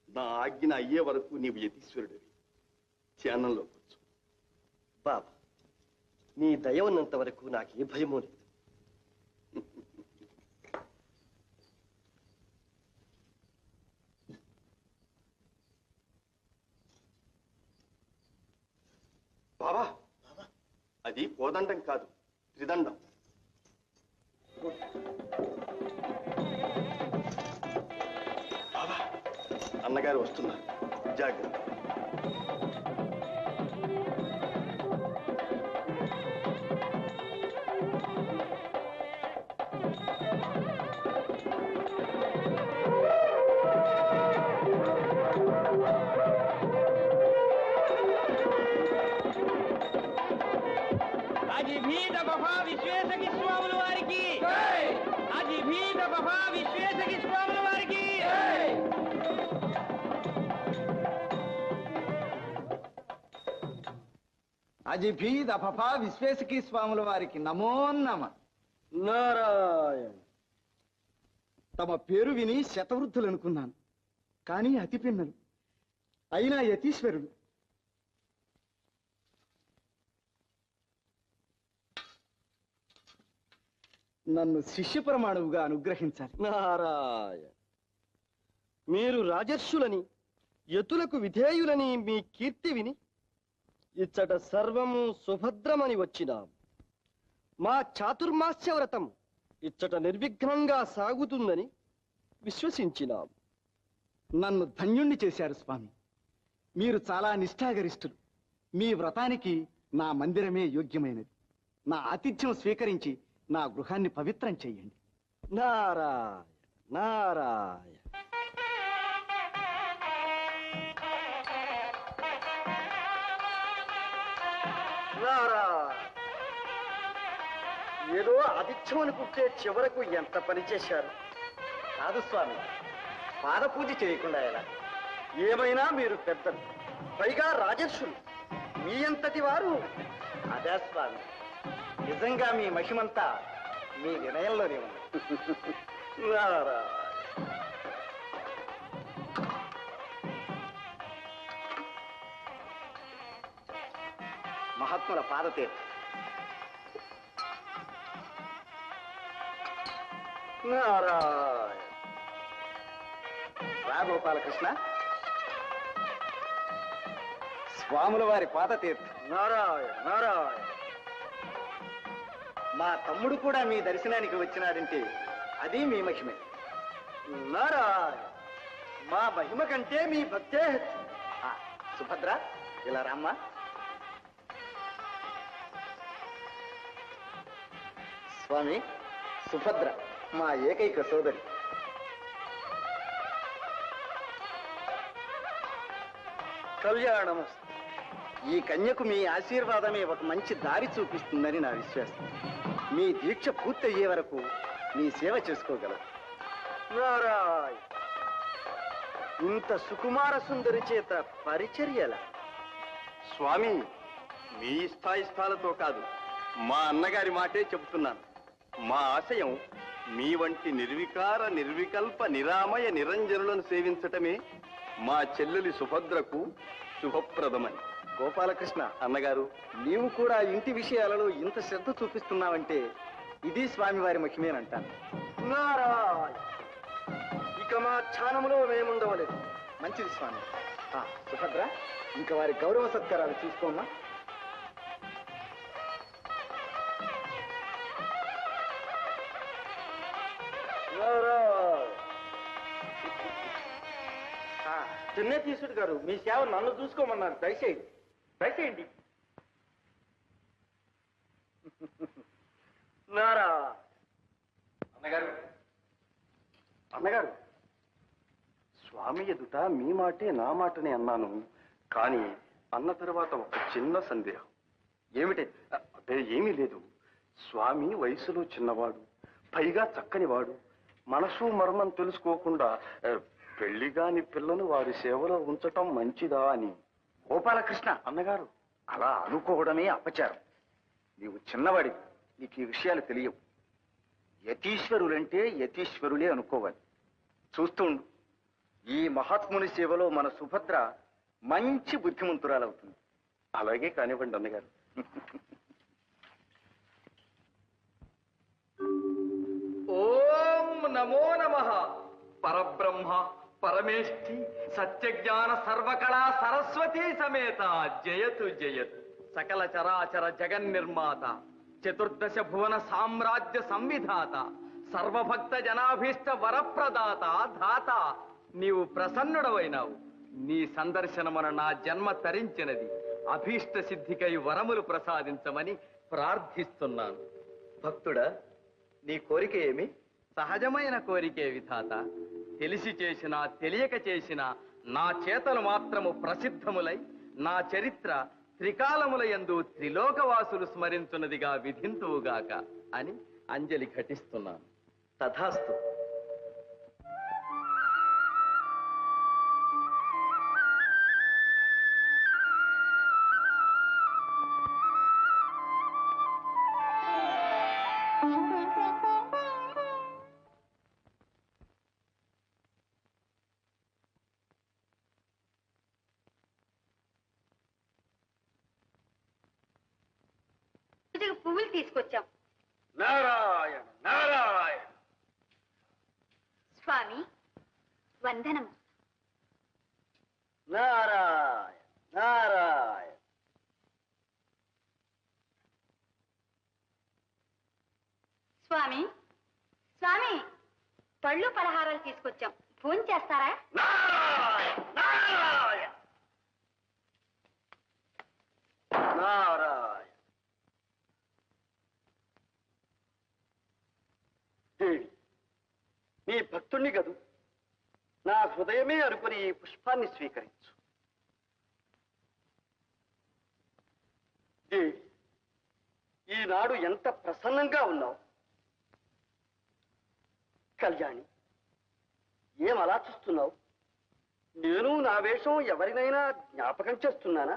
నా ఆజ్ఞ అయ్యే వరకు నీవు యతీశ్వరుడివి. ధ్యానంలో కూర్చో. బాబా, నీ దయ ఉన్నంత వరకు నాకు ఏ భయమూ లేదు. బాబా, అది కోదండం కాదు, త్రిదండం. బాబా, అన్నగారు వస్తున్నారు, జాగ్రత్త. అజిభీత బఫా విశ్వేశకి స్వాముల వారికి, అజిభీత బఫా విశ్వేశకి స్వాముల వారికి. అజిభీద్ అఫఫా విశ్వేశకీ స్వాముల వారికి నమో నమ. నారాయణ. తమ పేరు విని శతవృద్ధులు అనుకున్నాను, కానీ అతి పిన్నలు అయినా యతీశ్వరుడు. నన్ను శిష్య ప్రమాణువుగా అనుగ్రహించాలి. నారాయణ. మీరు రాజర్షులని, యతులకు విధేయులని మీ కీర్తి విని ఇచ్చట సర్వము సుభద్రమని వచ్చినాం. మా చాతుర్మాస్య వ్రతం ఇచ్చట నిర్విఘ్నంగా సాగుతుందని విశ్వసించినాం. నన్ను ధన్యుణ్ణి చేశారు స్వామి. మీరు చాలా నిష్ఠాగరిష్ఠులు. మీ వ్రతానికి నా మందిరమే యోగ్యమైనది. నా ఆతిథ్యం స్వీకరించి నా గృహాన్ని పవిత్రం చెయ్యండి. నారాయణ నారాయణ. ఏదో ఆతిథ్యం అనుకుంటే చివరకు ఎంత పని చేశారు. కాదు స్వామి, పాదపూజ చేయకుండా ఎలా? ఏమైనా మీరు పెద్దలు, పైగా రాజర్షులు, మీ అంతటి వారు. అదే స్వామి, నిజంగా మీ మహిమంతా మీ వినయంలోనే ఉంది. మహాత్ముల పాదతీర్థం. నారాయణ. రా గోపాలకృష్ణ, స్వాముల వారి పాదతీర్థం. నారాయణ నారాయణ. మా తమ్ముడు కూడా మీ దర్శనానికి వచ్చినాడంటే అది మీ మహిమే. నారాయణ. మా మహిమ కంటే మీ భక్తే హెచ్చు. సుభద్ర, ఇలా రామ్మా. స్వామి, సుభద్ర మా ఏకైక సోదరి. కళ్యాణము. ఈ కన్యకు మీ ఆశీర్వాదమే ఒక మంచి దారి చూపిస్తుందని నా విశ్వాసం. మీ దీక్ష పూర్తయ్యే వరకు మీ సేవ చేసుకోగలరు. నారాయణ. ఇంత సుకుమార సుందరి చేత పరిచర్యల. స్వామి, మీ ఇష్టాయిష్టాలతో కాదు, మా అన్నగారి మాటే చెబుతున్నాను. మా ఆశయం మీ వంటి నిర్వికార నిర్వికల్ప నిరామయ నిరంజనులను సేవించటమే మా చెల్లెలి సుభద్రకు శుభప్రదమని. గోపాలకృష్ణ అన్నగారు, నీవు కూడా ఇంటి విషయాలలో ఇంత శ్రద్ధ చూపిస్తున్నావంటే ఇది స్వామివారి మహిమేనంటాను. నారాయణ. ఇక మా ధ్యానములో మేముండవలేదు. మంచిది స్వామి. సుభద్ర, ఇంకా వారి గౌరవ సత్కారాలు చూసుకోమ్మా. చిన్నతీసుడు గారు, మీ సేవ నన్ను చూసుకోమన్నారు. దయచేయండి దయచేయండి. నారా. అన్నగారు అన్నగారు, స్వామి ఎదుట మీ మాటే నా మాటనే అన్నాను. కానీ అన్న తర్వాత ఒక చిన్న సందేహం. ఏమిటి? అదే ఏమీ లేదు. స్వామి వయసులో చిన్నవాడు, పైగా చక్కనివాడు. మనసు మర్మం తెలుసుకోకుండా పెళ్లిగాని పిల్లను వారి సేవలో ఉంచటం మంచిదా అని. గోపాలకృష్ణ, అన్నగారు, అలా అనుకోవడమే అపచారం. నీవు చిన్నవాడి, నీకు ఈ విషయాలు తెలియవు. యతీశ్వరులంటే యతీశ్వరులే అనుకోవాలి. చూస్తుండు, ఈ మహాత్ముని సేవలో మన సుభద్ర మంచి బుద్ధిమంతురాలవుతుంది. అలాగే కానివ్వండి అన్నగారు. ఓం నమో నమః. పరబ్రహ్మ పరమేష్ఠి సత్యజ్ఞాన సర్వకళా సరస్వతీ సమేత జయతు జయతు. సకల చరాచర జగన్నిర్మాత, చతుర్దశ భువన సామ్రాజ్య సంవిధాత, సర్వభక్త జనాభీష్ట వరప్రదాత ధాత. నీవు ప్రసన్నుడవైనావు. నీ సందర్శనమున నా జన్మ తరించినది. అభీష్ట సిద్ధికై వరములు ప్రసాదించమని ప్రార్థిస్తున్నాను. భక్తుడా, నీ కోరిక ఏమి? సహజమైన కోరికే విధాత. తెలిసి చేసినా తెలియక చేసినా నా చేతలు మాత్రము ప్రసిద్ధములై నా చరిత్ర త్రికాలముల యందు త్రిలోకవాసులు స్మరించున్నదిగా విధింతువుగాక అని అంజలి ఘటిస్తున్నాను. తథాస్తు. పువ్వులు తీసుకొచ్చాం. నారాయణ నారాయణ. స్వామి వందనం. నారాయణ నారాయణ. స్వామి స్వామి పళ్ళు పలహారాలు తీసుకొచ్చాం. ఫోన్ చేస్తారా? నారాయణ నారాయణ. నారాయణ. నీ భక్తుణ్ణి గదు నా హృదయమే అనుకుని ఈ పుష్పాన్ని స్వీకరించు. దేవి, ఈనాడు ఎంత ప్రసన్నంగా ఉన్నావు. కళ్యాణి, ఏం అలా చూస్తున్నావు? నేను నా వేషం ఎవరినైనా జ్ఞాపకం చేస్తున్నానా?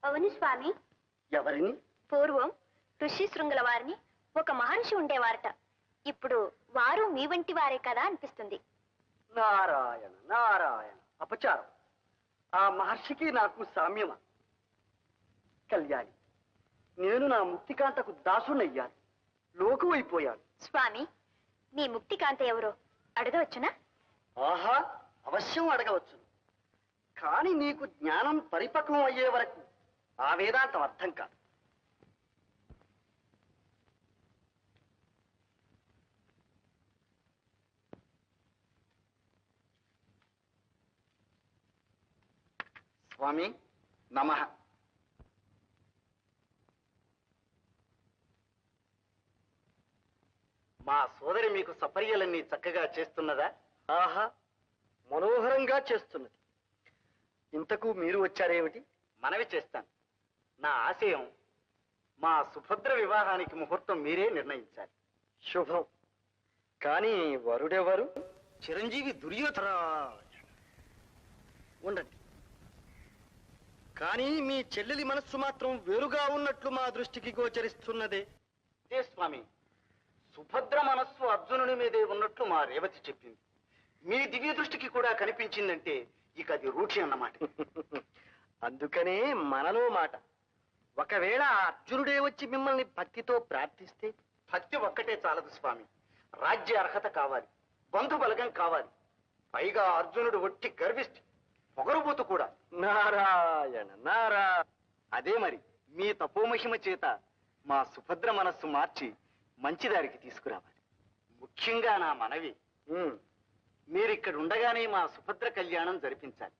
అవును స్వామి. ఎవరిని? పూర్వం ఋషి శృంగుల వారిని ఒక మహర్షి ఉండేవారట. ఇప్పుడు వారు మీ వంటి వారే కదా అనిపిస్తుంది. నారాయణ నారాయణ, అపచారం. ఆ మహర్షికి నాకు సామ్యమా? కళ్యాణి, నేను నా ముక్తికాంతకు దాసునయ్యాను, లోకువైపోయాను. స్వామి, మీ ముక్తికాంత ఎవరో అడగవచ్చునా? ఆహా, అవశ్యం అడగవచ్చు. కానీ నీకు జ్ఞానం పరిపక్వం అయ్యే వరకు ఆ వేదాంతం అర్థం కాదు. స్వామి నమః. మా సోదరి మీకు సపర్యలన్నీ చక్కగా చేస్తున్నదా? ఆహా, మనోహరంగా చేస్తున్నది. ఇంతకు మీరు వచ్చారేమిటి? మనవి చేస్తాను. నా ఆశయం మా సుభద్ర వివాహానికి ముహూర్తం మీరే నిర్ణయించాలి. శుభం. కానీ వరుడెవరు? చిరంజీవి దుర్యోధన. ఉండండి. కానీ మీ చెల్లెలి మనస్సు మాత్రం వేరుగా ఉన్నట్లు మా దృష్టికి గోచరిస్తున్నదే. స్వామి, సుభద్ర మనస్సు అర్జునుని మీదే ఉన్నట్లు మా రేవతి చెప్పింది. మీ దివ్య దృష్టికి కూడా కనిపించిందంటే ఇక అది రూఢి అన్నమాట. అందుకనే మనలో మాట. ఒకవేళ అర్జునుడే వచ్చి మిమ్మల్ని భక్తితో ప్రార్థిస్తే? భక్తి ఒక్కటే చాలదు స్వామి, రాజ్య అర్హత కావాలి, బంధు బలగం కావాలి. పైగా అర్జునుడు ఒట్టి గర్విష్టి, పొగరుబోతు కూడా. నారాయణ నారాయణ. అదే మరి, మీ తపోమహిమ చేత మా సుభద్ర మనస్సు మార్చి మంచిదారికి తీసుకురావాలి. ముఖ్యంగా నా మనవి, మీరిక్కడ ఉండగానే మా సుభద్ర కళ్యాణం జరిపించాలి.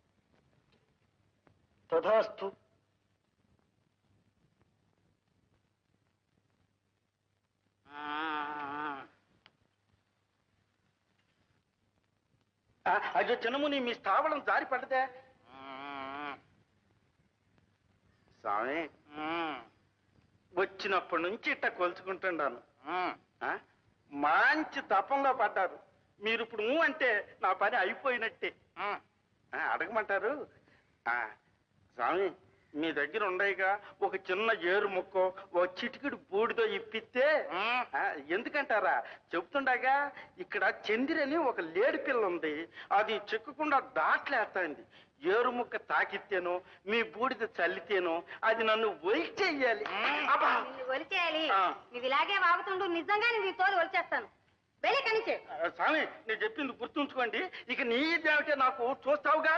తథాస్తు. అయ్యో చిన్నముని, మీ స్థావరం జారి పడ్డదే. స్వామి, వచ్చినప్పటి నుంచి ఇట్ట కొలుచుకుంటున్నాను. మంచి తపంలో పడ్డారు మీరు. ఇప్పుడు అంటే నా పని అయిపోయినట్టే. అడగమంటారు? స్వామి, మీ దగ్గర ఉండయిగా ఒక చిన్న ఏరు ముక్కో ఓ చిటికిడి బూడితో ఇప్పిస్తే. ఎందుకంటారా, చెప్తుండగా ఇక్కడ చందిరని ఒక లేడి పిల్ల ఉంది, అది చెక్కకుండా దాట్లేస్తాంది. ఏరు ముక్క తాకితేనో మీ బూడిద చల్లితేనో అది నన్ను ఒలిచేయాలి. ఒలిచేయాలి? నువ్వు ఇలాగే వాగుతుండు, నిజంగా నీ తోలు ఒలిచేస్తాను. వెళ్ళే కనిచే. స్వామి, నేను చెప్పింది గుర్తుంచుకోండి. ఇక నీ దేవటే నాకు చూస్తావుగా.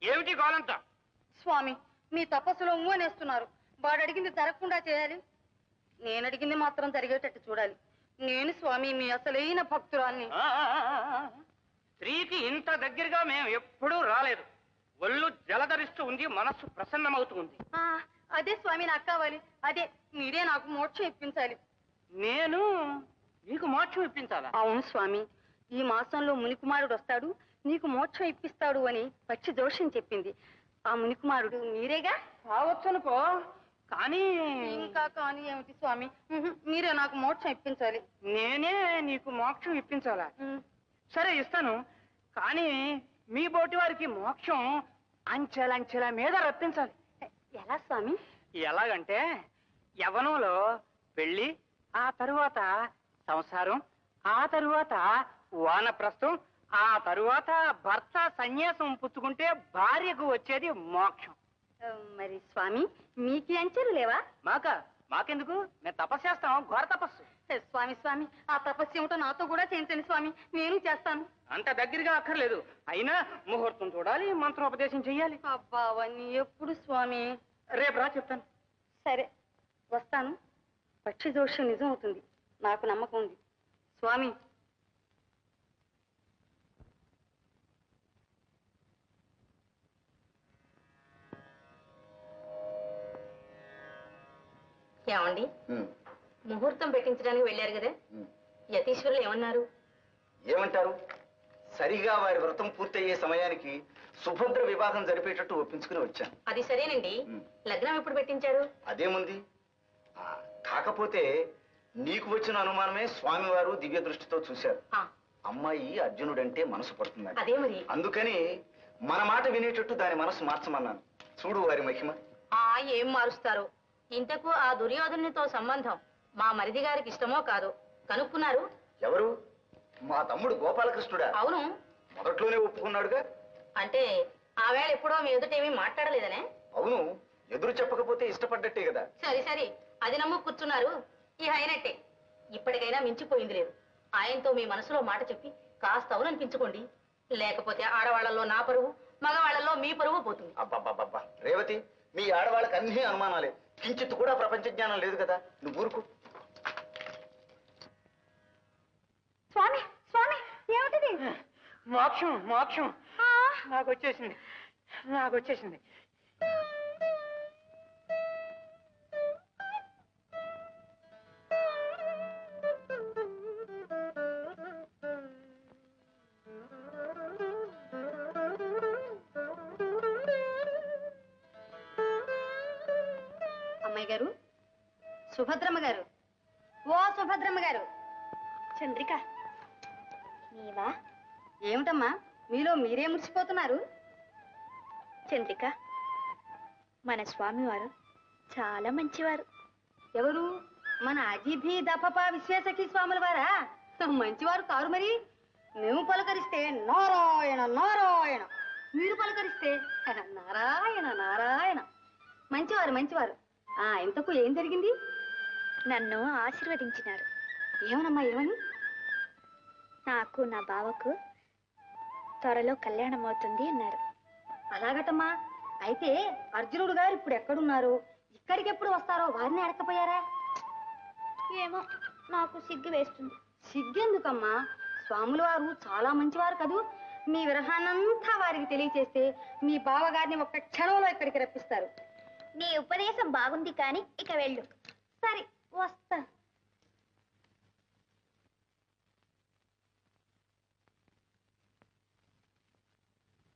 ఏమిటి గోలంతా? స్వామి, మీ తపస్సులో అనేస్తున్నారు. వాడు అడిగింది జరగకుండా చేయాలి, నేను అడిగింది మాత్రం జరిగేటట్టు చూడాలి. నేను స్వామి మీ అసలైన భక్తురాల్ని. స్త్రీకి ఇంత దగ్గరగా మేము ఎప్పుడూ రాలేదు. ఒళ్ళు జలధరిస్తూ ఉంది, మనస్సు ప్రసన్నమవుతుంది. అదే స్వామి నాకు కావాలి. అదే మీరే నాకు మోక్షం ఇప్పించాలి. నేను నీకు మోక్షం ఇప్పించాలా? అవును స్వామి, ఈ మాసంలో మునికుమారుడు వస్తాడు, నీకు మోక్షం ఇప్పిస్తాడు అని పచ్చి జోషం చెప్పింది. ఆ మునికుమారుడు మీరేగా? కావచ్చనుకో, కానీ ఇంకా కానీ ఏమిటి స్వామి, మీరే నాకు మోక్షం ఇప్పించాలి. నేనే నీకు మోక్షం ఇప్పించాలా? సరే, ఇస్తాను. కానీ మీ బోటి వారికి మోక్షం అంచెలంచెల మీద రప్పించాలి. ఎలా స్వామి? ఎలాగంటే, యవ్వనంలో పెళ్లి, ఆ తరువాత సంసారం, ఆ తరువాత వానప్రస్థం, ఆ తరువాత భర్త సన్యాసం పుచ్చుకుంటే భార్యకు వచ్చేది మోక్షం. మరి స్వామి, మీకి అంచెలు లేవా? మాకెందుకు? మేము తపస్సు చేస్తాం, ఘోర తపస్సు. స్వామి స్వామి, ఆ తపస్సు ఏమిటో నాతో కూడా చేయించండి స్వామి, నేను చేస్తాను. అంత దగ్గరగా అక్కర్లేదు, అయినా ముహూర్తం చూడాలి, మంత్రోపదేశం చెయ్యాలి. అబ్బా, అవన్నీ ఎప్పుడు స్వామి? రేపు రా, చెప్తాను. సరే, వస్తాను. పక్షి దోషం నిజం అవుతుంది, నాకు నమ్మకం ఉంది. స్వామి, ఏమండి, ముహూర్తం పెట్టించడానికి వెళ్ళారు కదా, యతీశ్వరులు ఏమన్నారు? ఏమంటారు? సరిగా వారి వ్రతం పూర్తయ్యే సమయానికి సుభద్ర వివాహం జరిపేటట్టు ఒప్పించుకుని వచ్చాను. అది సరేనండి. లగ్నం ఎప్పుడు పెట్టించారు? అదేముంది, కాకపోతే నీకు వచ్చిన అనుమానమే స్వామివారు దివ్య దృష్టితో చూశారు. అమ్మాయి అర్జునుడంటే మనసు పడుతుంది. అదే మరి. అందుకని మన మాట వినేటట్టు దాని మనసు మార్చమన్నాను. చూడు వారి మహిమ. ఏం మారుస్తారు? ఇంతకు ఆ దుర్యోధనునితో సంబంధం మా మరిది గారికి ఇష్టమో కాదో కనుక్కున్నారు? ఎవరు? మా తమ్ముడు గోపాలకృష్ణుడా? అవును. మొదట్లోనే ఒప్పుకున్నాడుగా. అంటే ఆ వేళ ఎప్పుడో మీ ఎదుటేమీ మాట్లాడలేదనే? అవును, ఎదురు చెప్పకపోతే ఇష్టపడ్డట్టే కదా. సరే సరే, అది నమ్ము కూర్చున్నారు. ఈ అయినట్టే. ఇప్పటికైనా మించిపోయింది లేదు. ఆయనతో మీ మనసులో మాట చెప్పి కాస్త అవుననిపించుకోండి. లేకపోతే ఆడవాళ్లలో నా పరువు, మగవాళ్లలో మీ పరువు పోతుంది. అబ్బబ్బబ్బబ్బా రేవతి, మీ ఆడవాళ్ళకి అన్ని అనుమానాలే. కించిత్ కూడా ప్రపంచ జ్ఞానం లేదు కదా. నువ్వు ఊరుకు. స్వామి స్వామి, ఏమిటిది? మోక్షం మోక్షం నాకు వచ్చేసింది. అమ్మాయి గారు, సుభద్రమ్మ గారు, ఓ సుభద్రమ్మ గారు. చంద్రిక, నీవా? ఏమిటమ్మా మీలో మీరే మురిసిపోతున్నారు? చంద్రిక, మన స్వామివారు చాలా మంచివారు. ఎవరు? మన అజిధి దపప విశ్వేశకి స్వాముల వారా? మంచివారు కారు మరి. మేము పలకరిస్తే నారాయణ నారాయణ, మీరు పలకరిస్తే నారాయణ నారాయణ. మంచివారు మంచివారు. ఇంతకు ఏం జరిగింది? నన్ను ఆశీర్వదించినారు. ఏమనమ్మా, ఏమని? నాకు నా బావకు త్వరలో కళ్యాణం అవుతుంది అన్నారు. అలాగటమ్మా. అయితే అర్జునుడు గారు ఇప్పుడు ఎక్కడున్నారో, ఇక్కడికి ఎప్పుడు వస్తారో వారిని అడకపోయారా? ఏమో, నాకు సిగ్గు వేస్తుంది. సిగ్గెందుకమ్మా? స్వాముల వారు చాలా మంచివారు కదూ. మీ విరహాన్నంతా వారికి తెలియచేస్తే మీ బావగారిని ఒక్క క్షణంలో ఇక్కడికి రప్పిస్తారు. నీ ఉపదేశం బాగుంది కానీ ఇక వెళ్ళు. సరే, వస్తా.